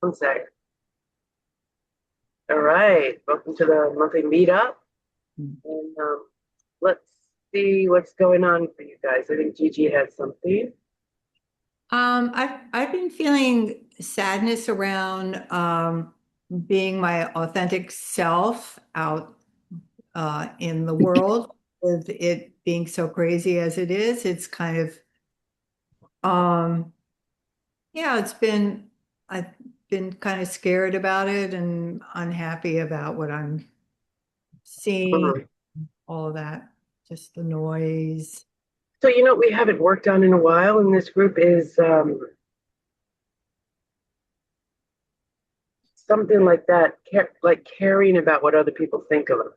One sec. All right. Welcome to the monthly meetup. And let's see what's going on for you guys. I think Gigi had something. I've been feeling sadness around being my authentic self out in the world with it being so crazy as it is. It's kind of yeah, I've been kind of scared about it and unhappy about what I'm seeing, Mhm. all of that, just the noise. So, what we haven't worked on in a while in this group is something like that, like caring about what other people think of us.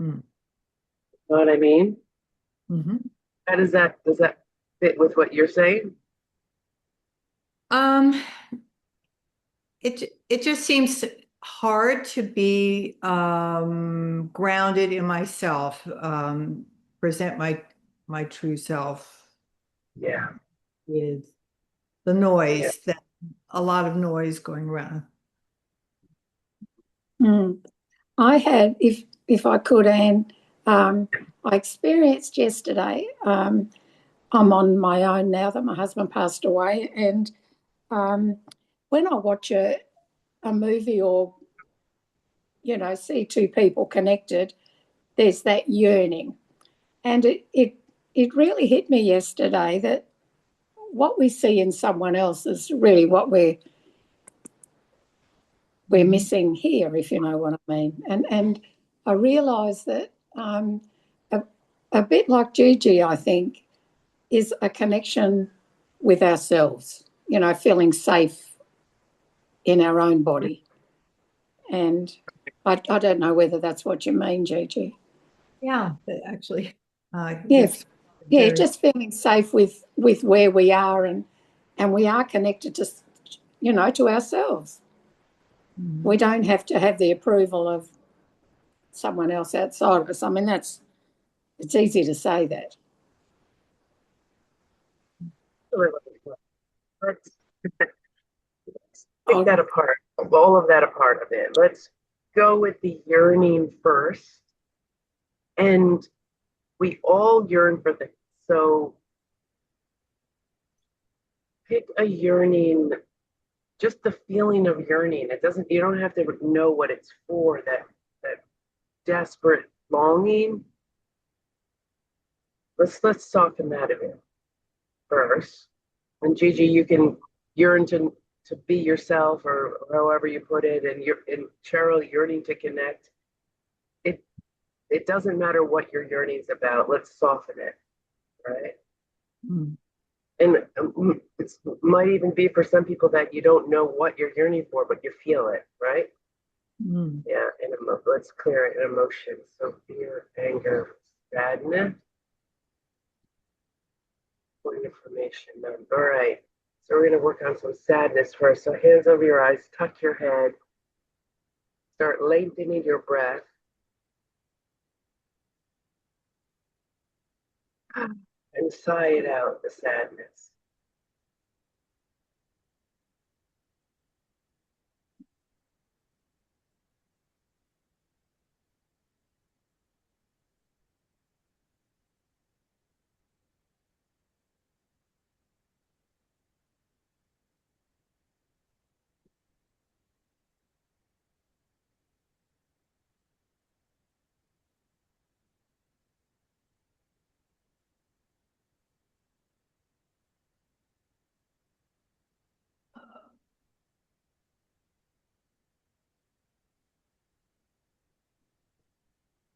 Mm. Know what I mean? hmm How does that fit with what you're saying? Um, it just seems hard to be grounded in myself, present my true self Yeah. with the Yeah. noise that a lot of noise going around. Mm. I had, if I could, Anne, I experienced yesterday. I'm on my own now that my husband passed away, and um, when I watch a movie or see two people connected, there's that yearning, and it really hit me yesterday that what we see in someone else is really what we're Mhm. missing here, if you know what I mean. And I realised that a, a bit like Gigi, I think, is a connection with ourselves. Feeling safe in our own body. And I don't know whether that's what you mean, Gigi. Yeah, actually, Yeah, that's yeah, very. just feeling safe with where we are, and we are connected to ourselves. We Mhm. don't have to have the approval of someone else outside of us. I mean, it's easy to say that. Let's pick Oh, that apart, all of that apart a bit. Let's go with the yearning first. And we all yearn for things. So pick a yearning, just the feeling of yearning. You don't have to know what it's for, that desperate longing. Let's soften that a bit first. And Gigi, you can yearn to be yourself, or however you put it, and Cheryl yearning to connect. It it doesn't matter what your yearning's about. Let's soften it, right? Mm. And it might even be for some people that you don't know what you're yearning for, but you feel it, right? Mm. Yeah, and let's clear it in emotions. So fear, anger, sadness, for information. All right. So we're going to work on some sadness first. So hands over your eyes, tuck your head, start lengthening your breath, and sigh it out, the sadness.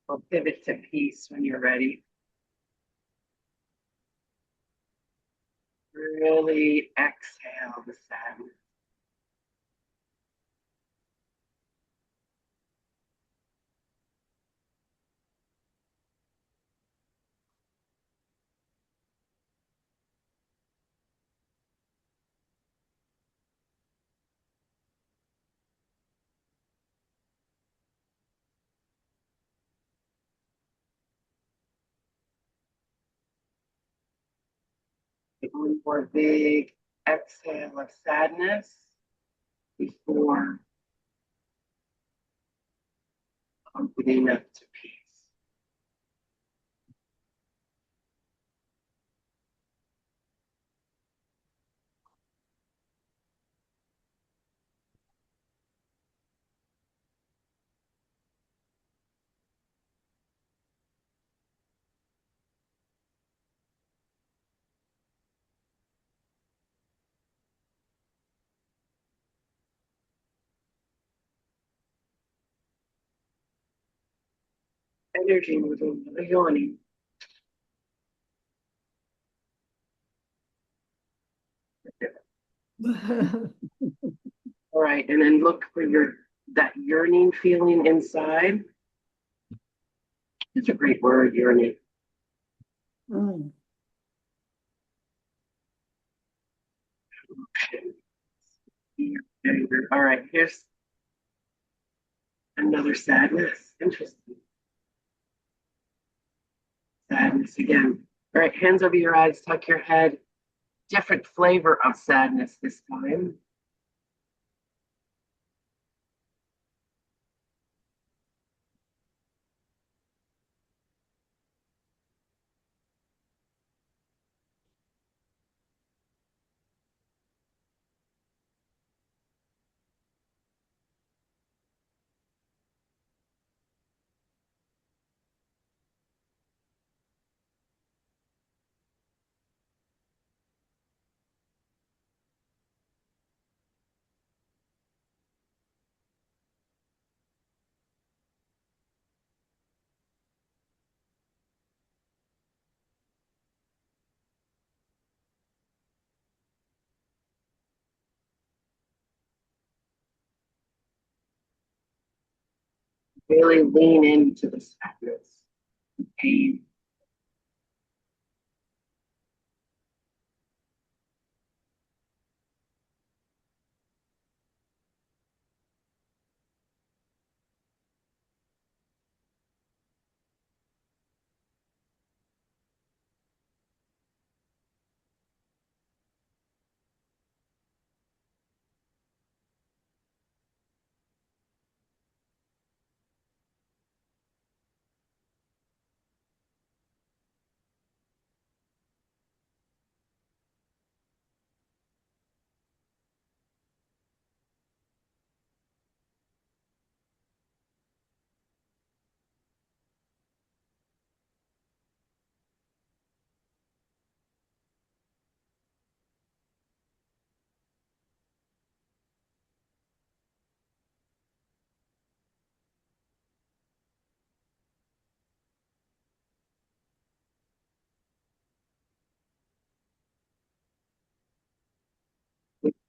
We'll pivot to peace when you're ready. Really exhale the sadness. One more big exhale of sadness. before opening up to peace. Energy moving, no yawning. All right, and then look for that yearning feeling inside. It's a great word, yearning. Mm. All right, here's another sadness. Interesting. Sadness again. All right, hands over your eyes, tuck your head. Different flavor of sadness this time. Really lean into the sadness, the pain.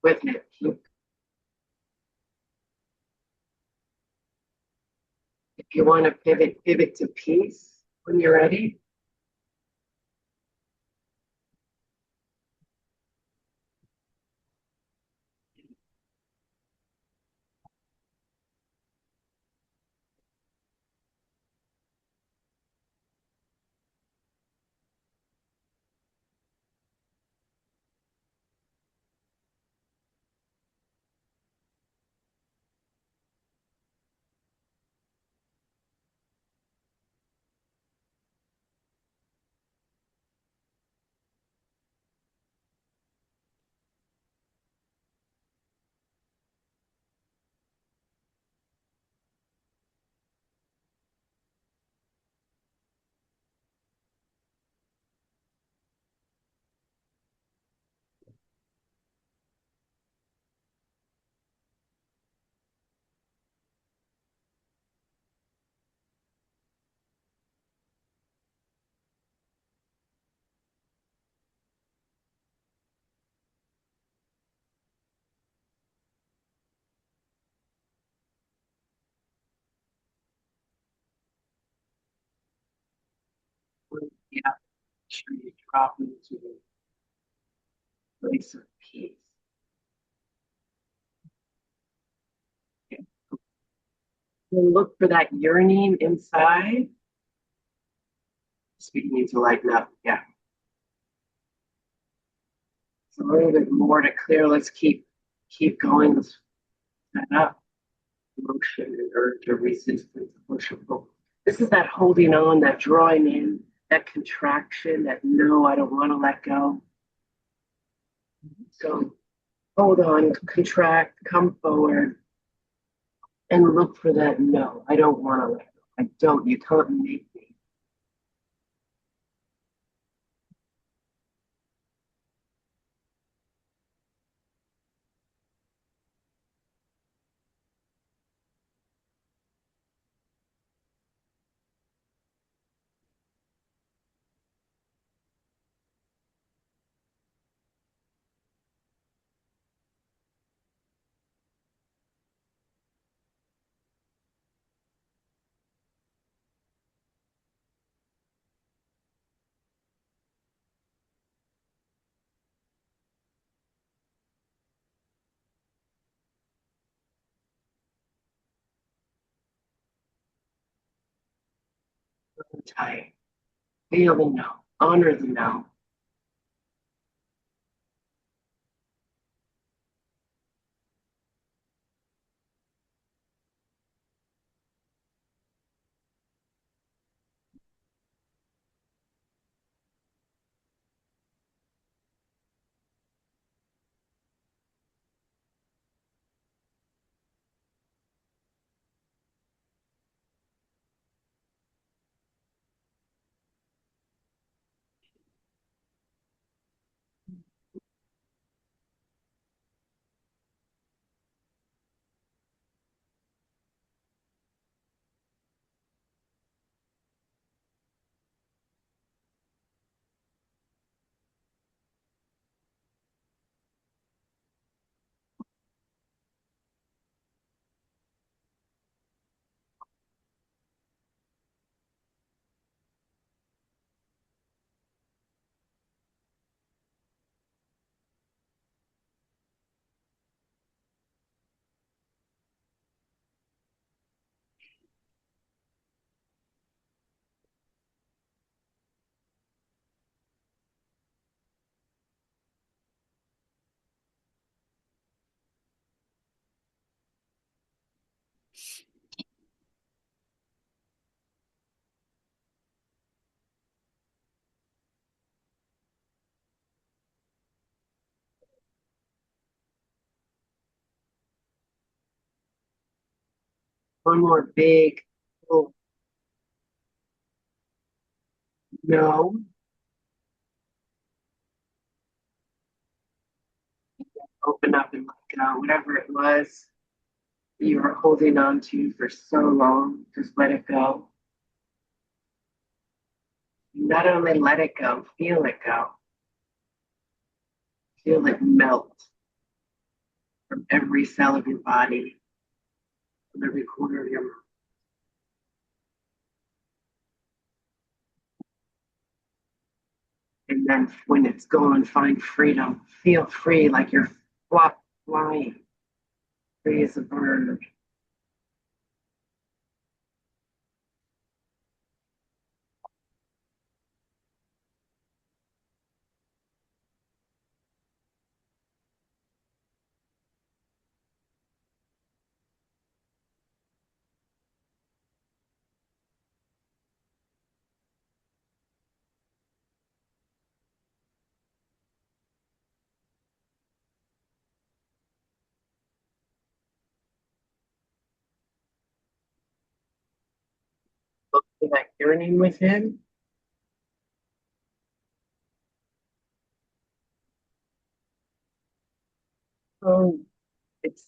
With it. If you want to pivot to peace when you're ready. Yeah, sure you drop into a place of peace. Okay. And look for that yearning inside. Speaking to lighten up. Yeah. It's a little bit more to clear. Let's keep going. Let's that up. Emotion and urge or resistance, pushable. This is that holding on, that drawing in, that contraction, that no, I don't want to let go. So hold on, contract, come forward, and look for that no, I don't want to let go. I don't, you can't make me. Tight. Feel the no, honor the no. One more big oh, no. Open up and let go. Whatever it was you were holding on to for so long, just let it go. Not only let it go, feel it go. Feel it melt from every cell of your body, from every corner of your mouth. And then when it's gone, find freedom. Feel free like you're flying, free as a bird. Look for that yearning within. Oh, it's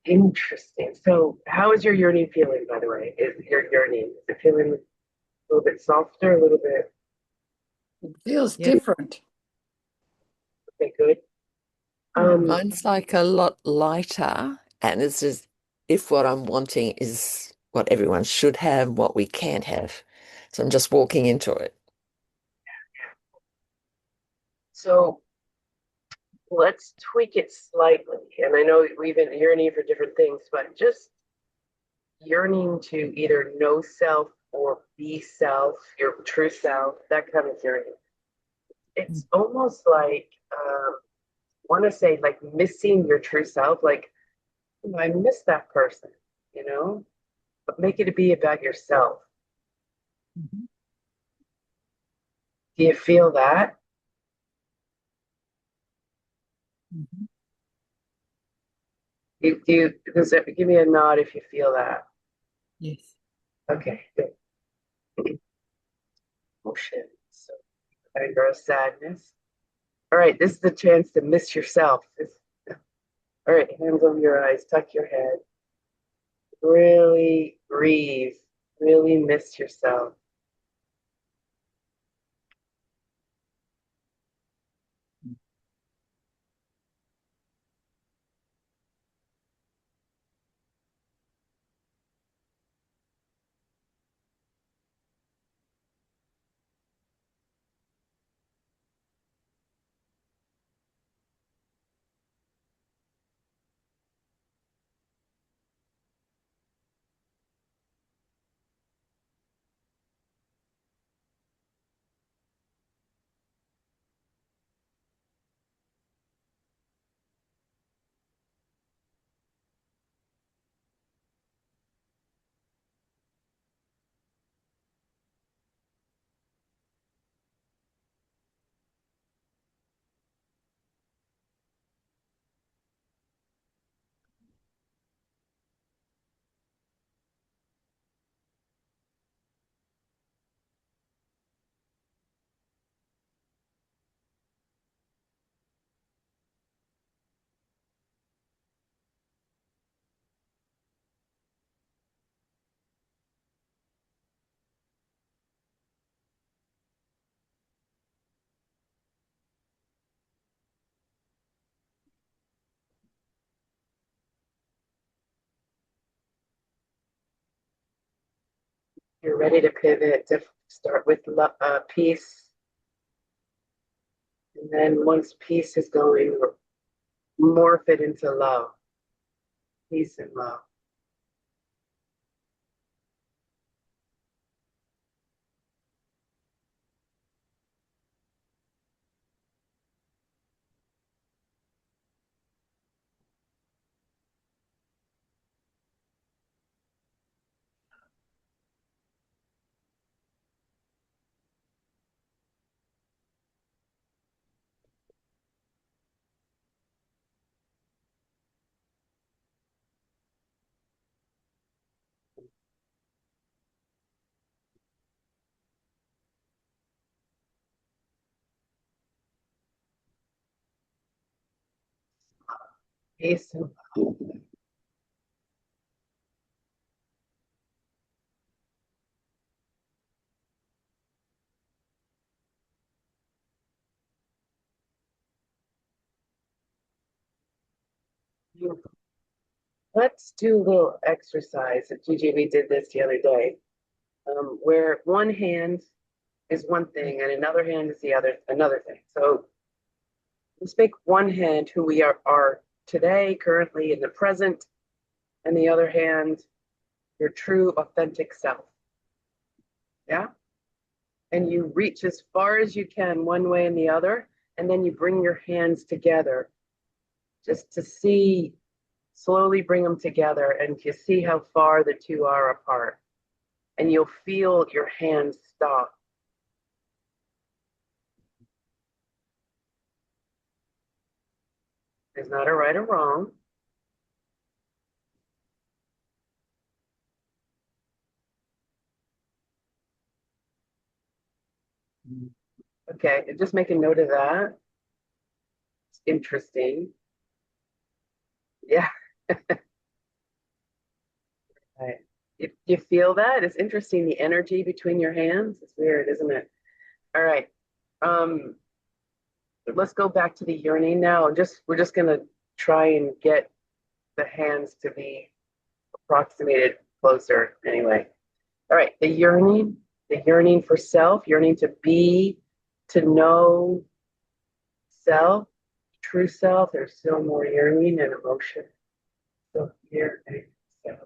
interesting. So, how is your yearning feeling, by the way? Is your yearning, is it feeling a little bit softer, a little bit, It feels Yeah. different. okay, good? Mine's like a lot lighter, and it's as if what I'm wanting is what everyone should have, what we can't have. So I'm just walking into it. So, let's tweak it slightly. And I know we've been yearning for different things, but just yearning to either know self or be self, your true self, that kind of yearning. It's almost like, want to say like missing your true self, like "Oh, I miss that person, you know, but make it be about yourself." Mhm. Do you feel that? Mhm. Does it give me a nod if you feel that? Yes. Okay, good. Emotion. So anger, sadness. All right, this is the chance to miss yourself. All right, hands over your eyes, tuck your head. Really breathe. Really miss yourself. You're ready to pivot to start with peace. And then once peace is going, morph it into love. Peace and love. Peace and love. Beautiful. Let's do a little exercise. Gigi, we did this the other day, where one hand is one thing and another hand is another thing. So let's make one hand who we are today, currently in the present, and the other hand, your true, authentic self. Yeah? And you reach as far as you can one way and the other, and then you bring your hands together just to see, slowly bring them together and to see how far the two are apart. And you'll feel your hands stop. There's not a right or wrong. Okay, just make a note of that. It's interesting. Yeah. Right. You feel that? It's interesting, the energy between your hands. It's weird, isn't it? All right. Um, let's go back to the yearning now. We're just gonna try and get the hands to be approximated closer anyway. All right, the yearning for self, yearning to be, to know self, true self. There's still more yearning and emotion. So yearning, self,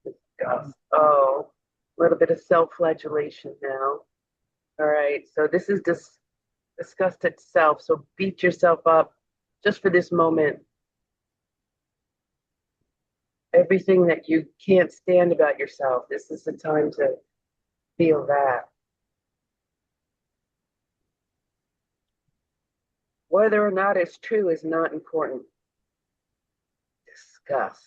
disgust. Oh, a little bit of self-flagellation now. All right, so this is disgust itself. So beat yourself up just for this moment. everything that you can't stand about yourself. This is the time to feel that. Whether or not it's true is not important. Discuss.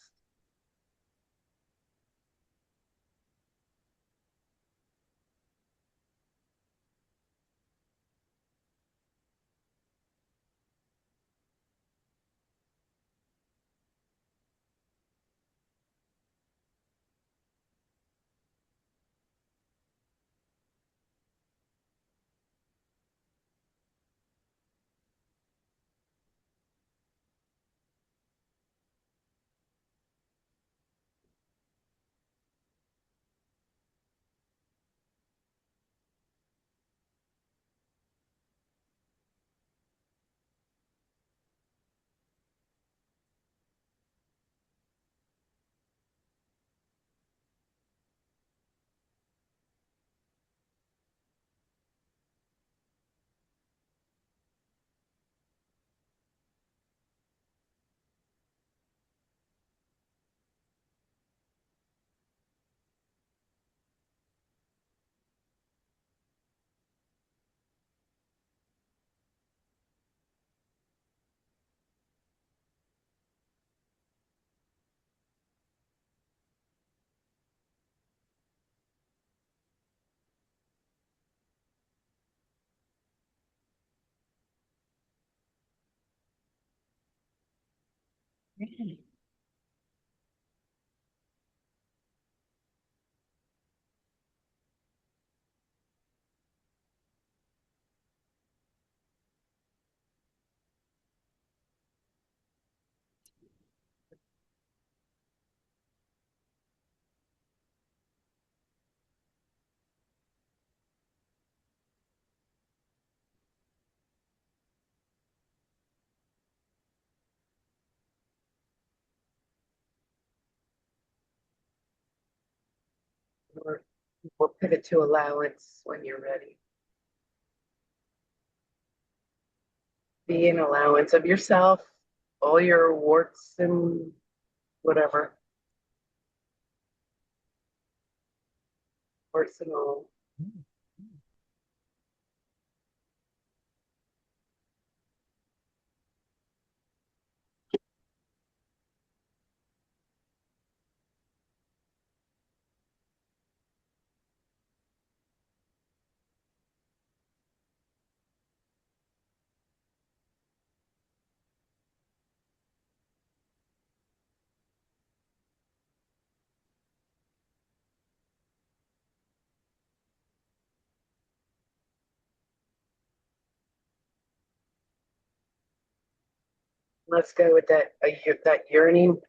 Or we'll pivot to allowance when you're ready. Be an allowance of yourself, all your warts and whatever. Warts and all. Let's go with that, that yearning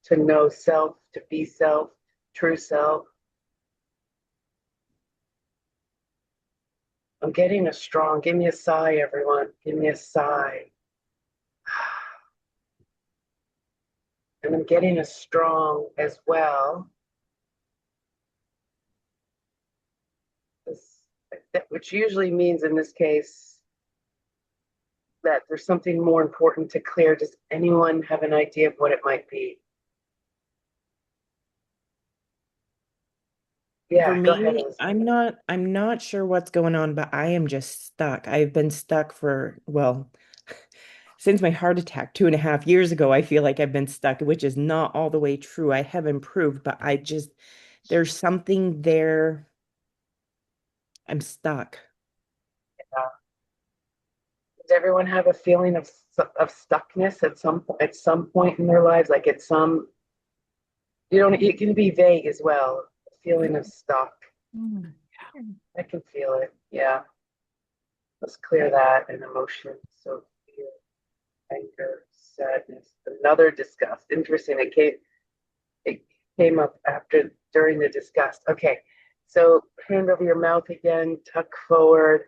to know self, to be self, true self. I'm getting a strong, give me a sigh, everyone. Give me a sigh. And I'm getting a strong as well. Which usually means in this case that there's something more important to clear. Does anyone have an idea of what it might be? Yeah, For go ahead, me, Elizabeth. I'm not sure what's going on, but I am just stuck. I've been stuck for, well, since my heart attack 2.5 years ago. I feel like I've been stuck, which is not all the way true. I have improved, but there's something there. I'm stuck. Does everyone have a feeling of stuckness at some point in their lives? Like at some, you don't, it can be vague as well. A feeling of stuck. I can feel it. Yeah. Let's clear that and emotion. So fear, anger, sadness, another disgust. Interesting. It came up during the disgust. Okay. So hand over your mouth again, tuck forward.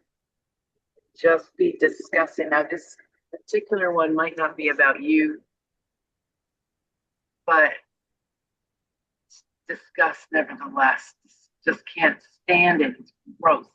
Just be discussing. Now, this particular one might not be about you, but disgust nevertheless. Just can't stand it. It's gross.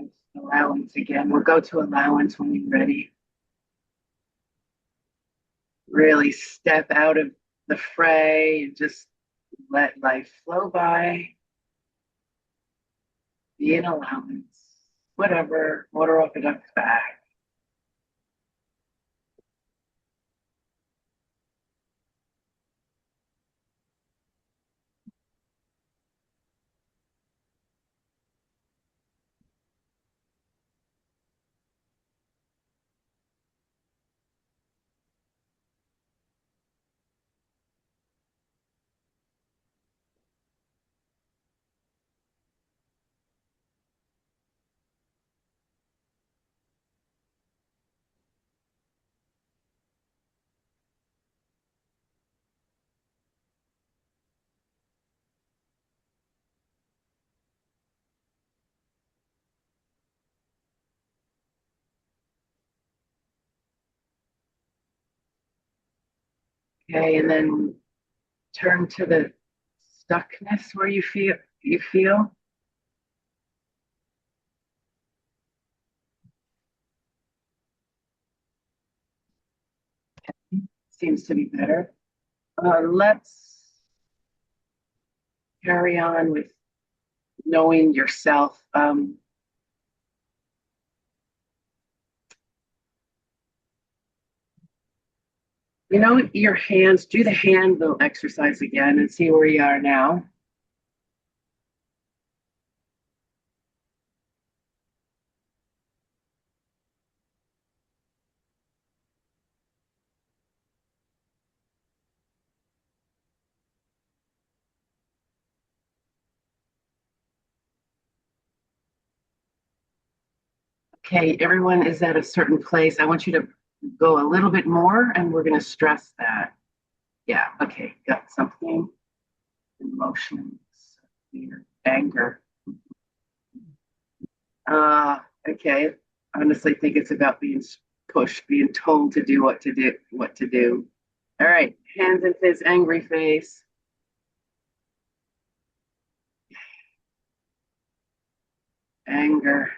And allowance again. We'll go to allowance when you're ready. Really step out of the fray and just let life flow by. Be an allowance. Whatever. Motor off the duck's back. Okay, and then turn to the stuckness where you feel. Seems to be better. Let's carry on with knowing yourself. Your hands, do the hand little exercise again and see where you are now. Okay, everyone is at a certain place. I want you to go a little bit more and we're going to stress that. Yeah, okay, got something. Emotions, fear, anger. Okay. I honestly think it's about being pushed, being told to do what to do. All right, hands in his angry face. Anger.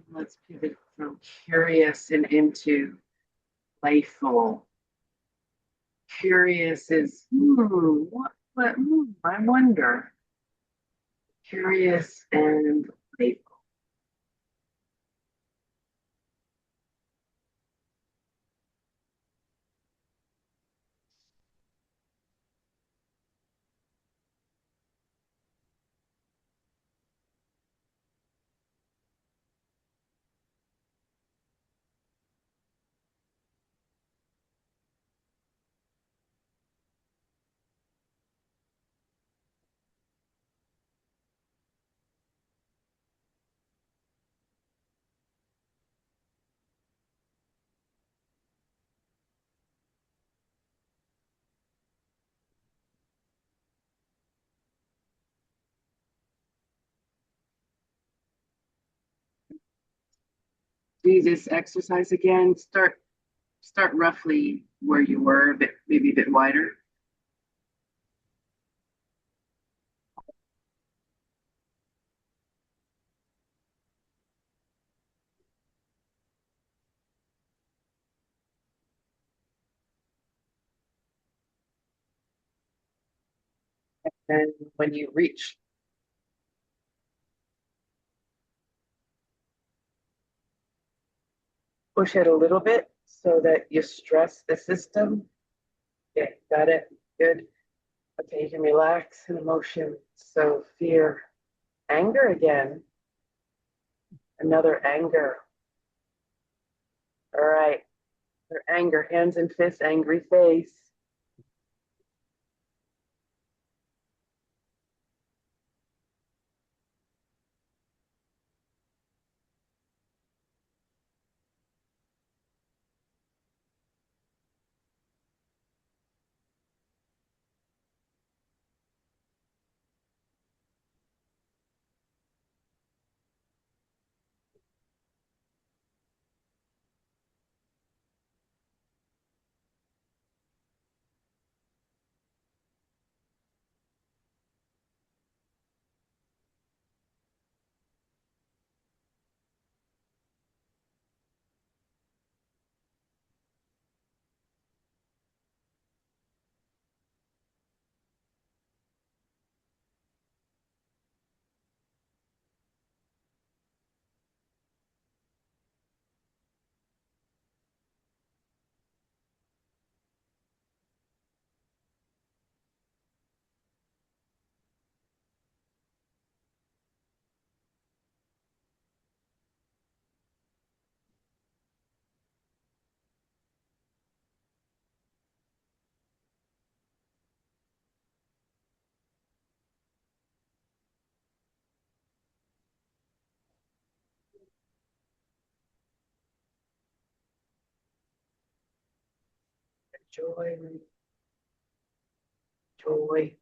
Let's pivot from curious and into playful. Curious is, I wonder. Curious and playful. do this exercise again. Start roughly where you were, maybe a bit wider. And when you reach, push it a little bit so that you stress the system. Okay, got it. Good. Okay, you can relax in emotion. So fear, anger again. Another anger. All right. Their anger, hands and fists, angry face. Joy, joy.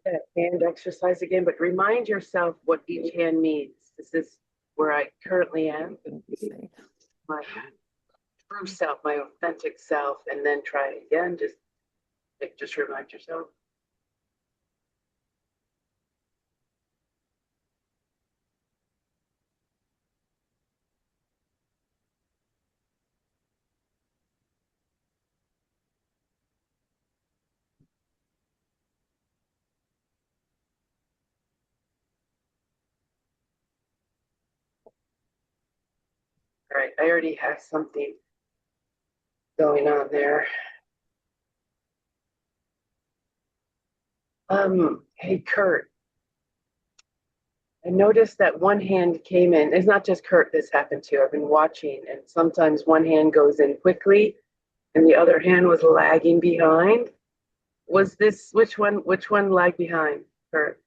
That hand exercise again, but remind yourself what each hand means. This is where I currently am, my true self, my authentic self, and then try it again. Just remind yourself. All right, I already have something going on there. Hey Kurt, I noticed that one hand came in. It's not just Kurt this happened to. I've been watching, and sometimes one hand goes in quickly and the other hand was lagging behind. Was this which one lagged behind, Kurt?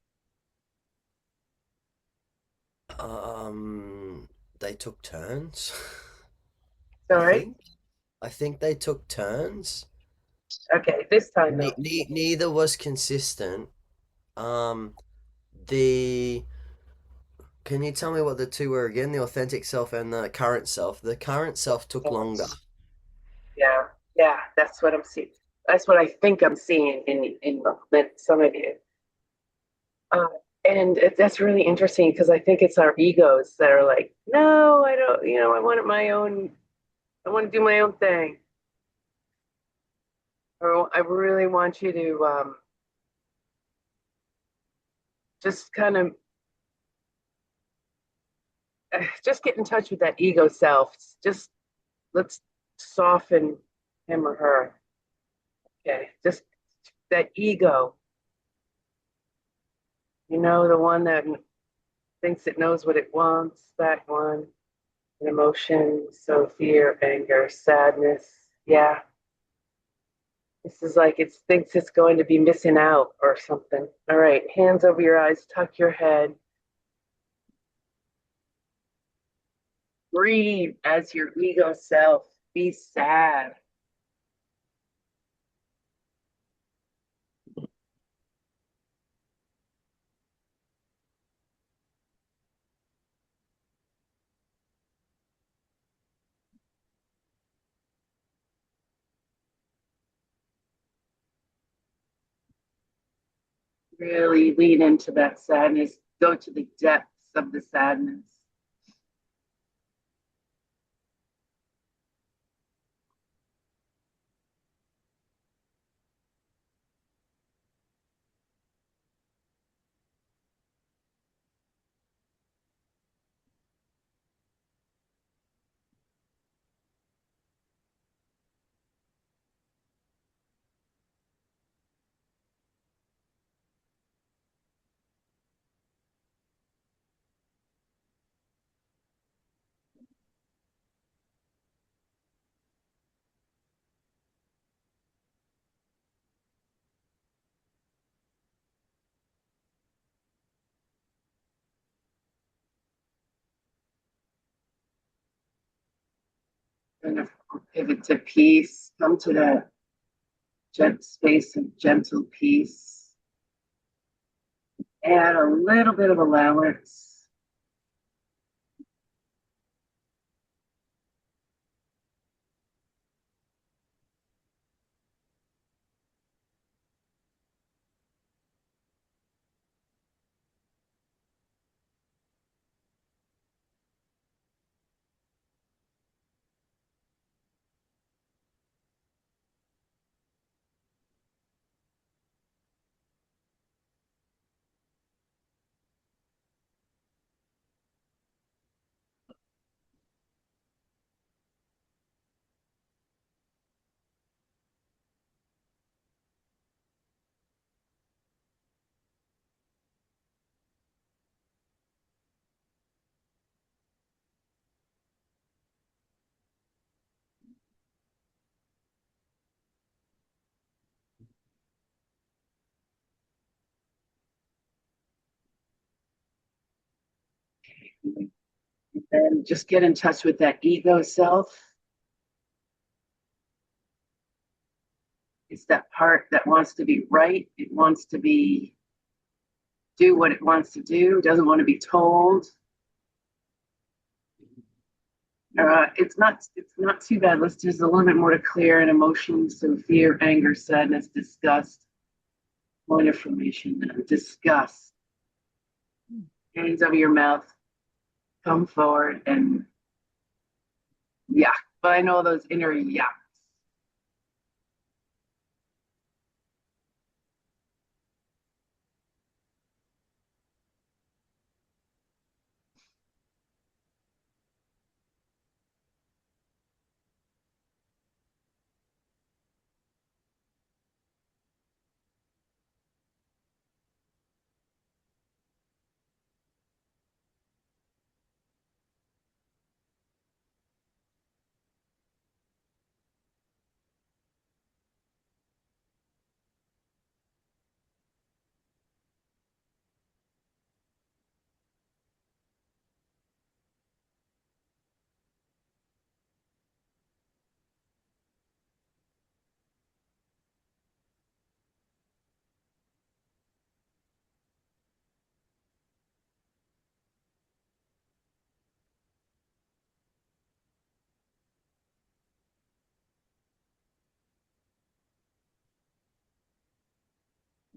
They took turns. I Sorry? think. I think they took turns. Okay, this time though. Neither was consistent. The Can you tell me what the two were again? The authentic self and the current self. The current self took longer. Yeah, yeah, that's what I'm seeing. That's what I think I'm seeing in some of you. Uh, and that's really interesting because I think it's our egos that are like, no, I don't, I want it my own, I want to do my own thing. Or I really want you to just kind of just get in touch with that ego self. Just let's soften him or her. Okay, just that ego, the one that thinks it knows what it wants, that one. An emotion, so fear, anger, sadness. Yeah, this is like it thinks it's going to be missing out or something. All right, hands over your eyes, tuck your head. Breathe as your ego self. Be sad. Really lean into that sadness. Go to the depths of the sadness. Kind of pivot to peace. Come to that space of gentle peace. Add a little bit of allowance. And just get in touch with that ego self. It's that part that wants to be right. It wants to do what it wants to do, doesn't want to be told. It's not too bad. Let's just a little bit more to clear an emotion. So fear, anger, sadness, disgust. More information. Disgust. Hands over your mouth. Come forward and yeah. Find all those inner yeah.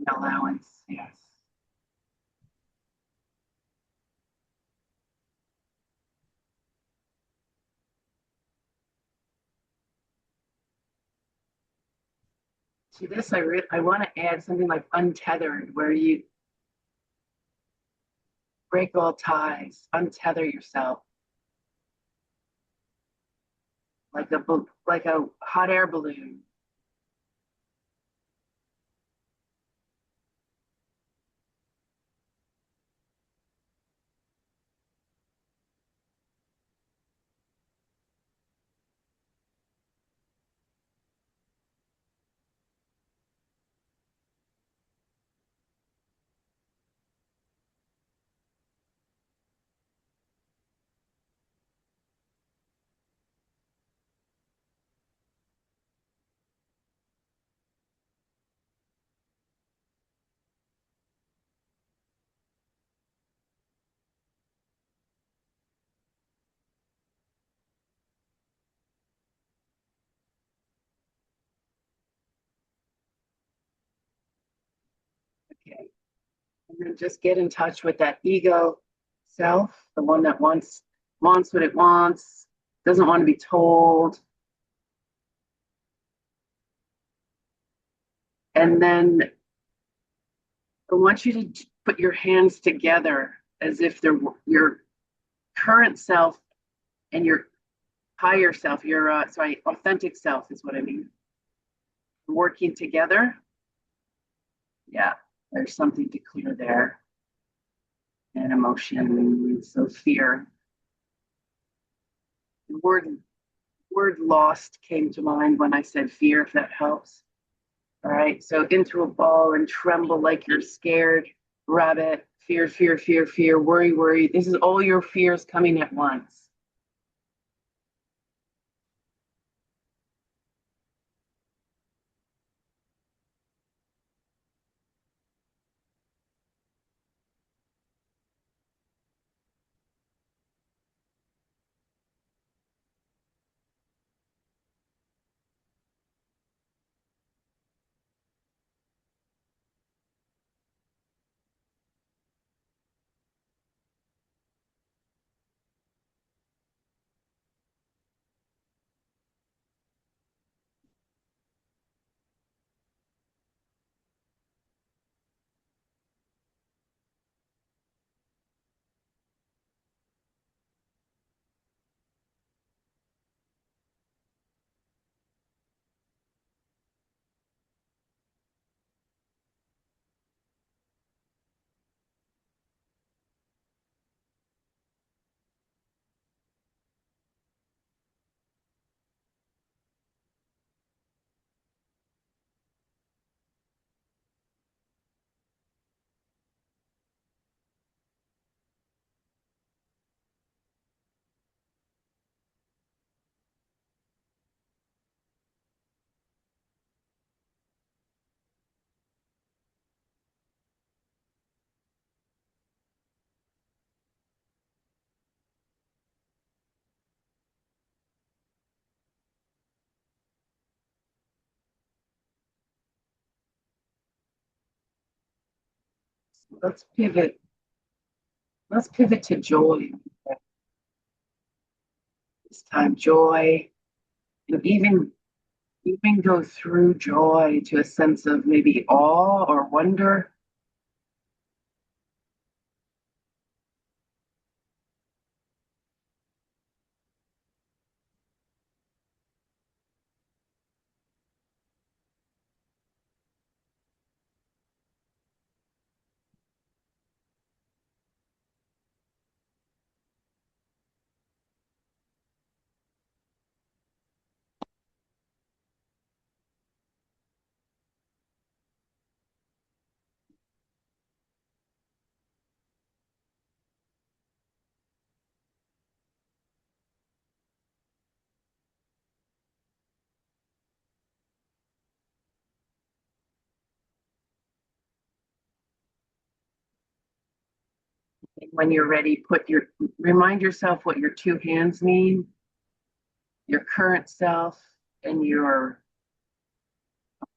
allowance, yes. To this, I want to add something like untethered, where you break all ties, untether yourself, like a hot air balloon. Okay. And then just get in touch with that ego self, the one that wants what it wants, doesn't want to be told. And then I want you to put your hands together as if they're your current self and your higher self, your authentic self is what I mean. Working together. Yeah, there's something to clear there. And emotion, so fear. The word lost came to mind when I said fear, if that helps. All right, so into a ball and tremble like you're scared, rabbit, fear, fear, fear, fear, worry, worry. This is all your fears coming at once. Let's pivot. Let's pivot to joy. This time, joy. And even go through joy to a sense of maybe awe or wonder. When you're ready, remind yourself what your two hands mean, your current self and your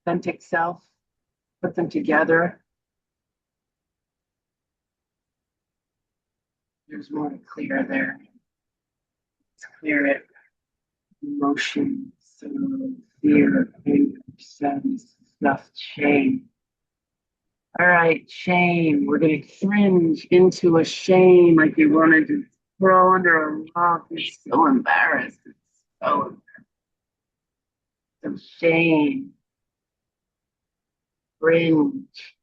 authentic self. Put them together. There's more to clear there. Let's clear it. Emotion, sorrow, fear, anger, sadness, disgust, shame. All right, shame. We're going to cringe into a shame like you wanted to throw under a rock. You're so embarrassed. It's so some shame, cringe.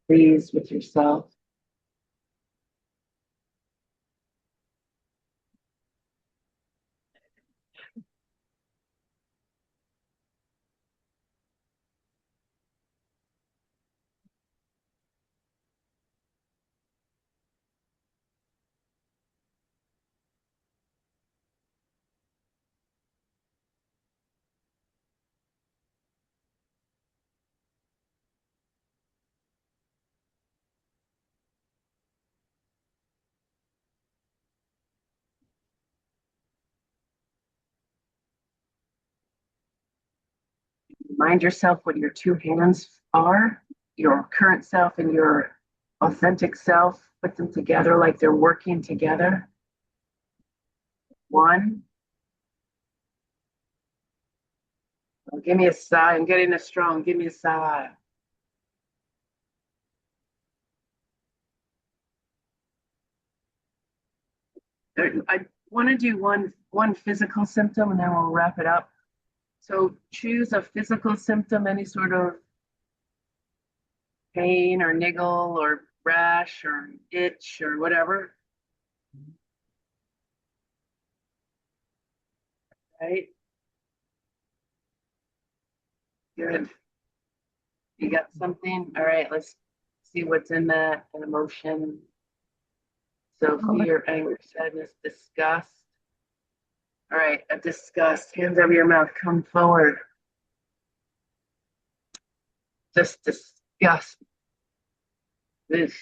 Pleased with yourself. Remind yourself what your two hands are, your current self and your authentic self. Put them together like they're working together. One. Oh, give me a sigh. I'm getting a strong. Give me a sigh. I want to do one physical symptom and then we'll wrap it up. So choose a physical symptom, any sort of pain or niggle or rash or itch or whatever. Right? Good. You got something? All right, let's see what's in that. An emotion. So fear, anger, sadness, disgust. All right, a disgust. Hands over your mouth. Come forward. Just disgust. This.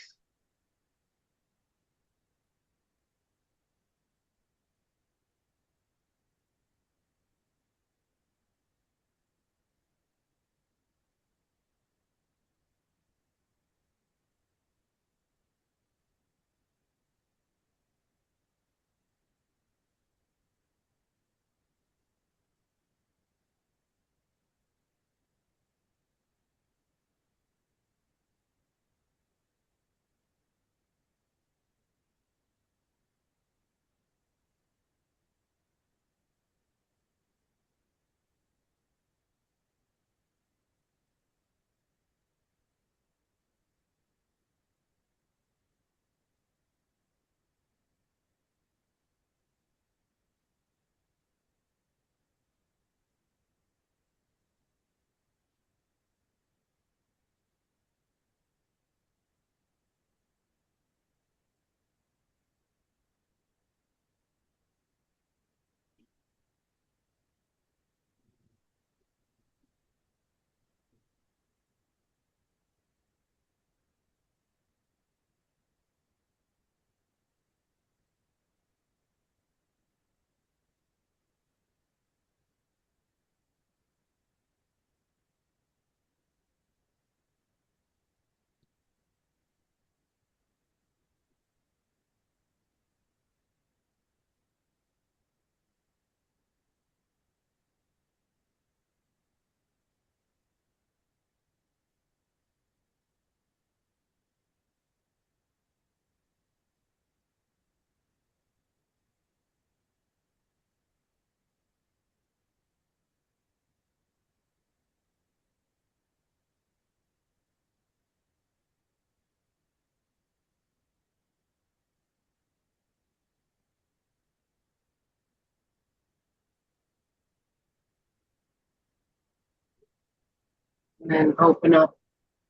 And then open up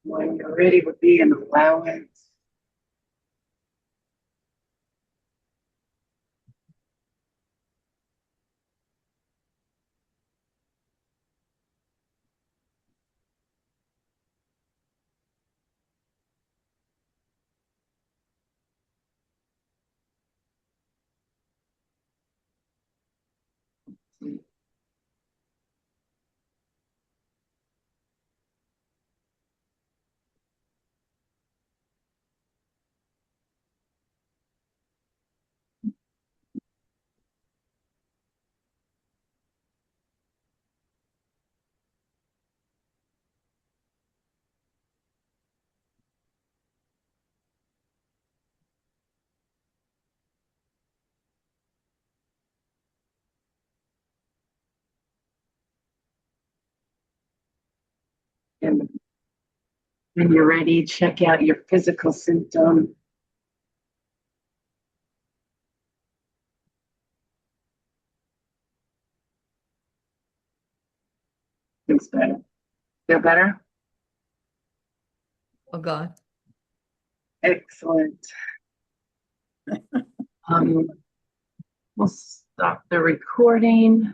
when you're ready would be an allowance. And when you're ready, check out your physical symptom. Feels better. Feel better? Oh God. Excellent. We'll stop the recording.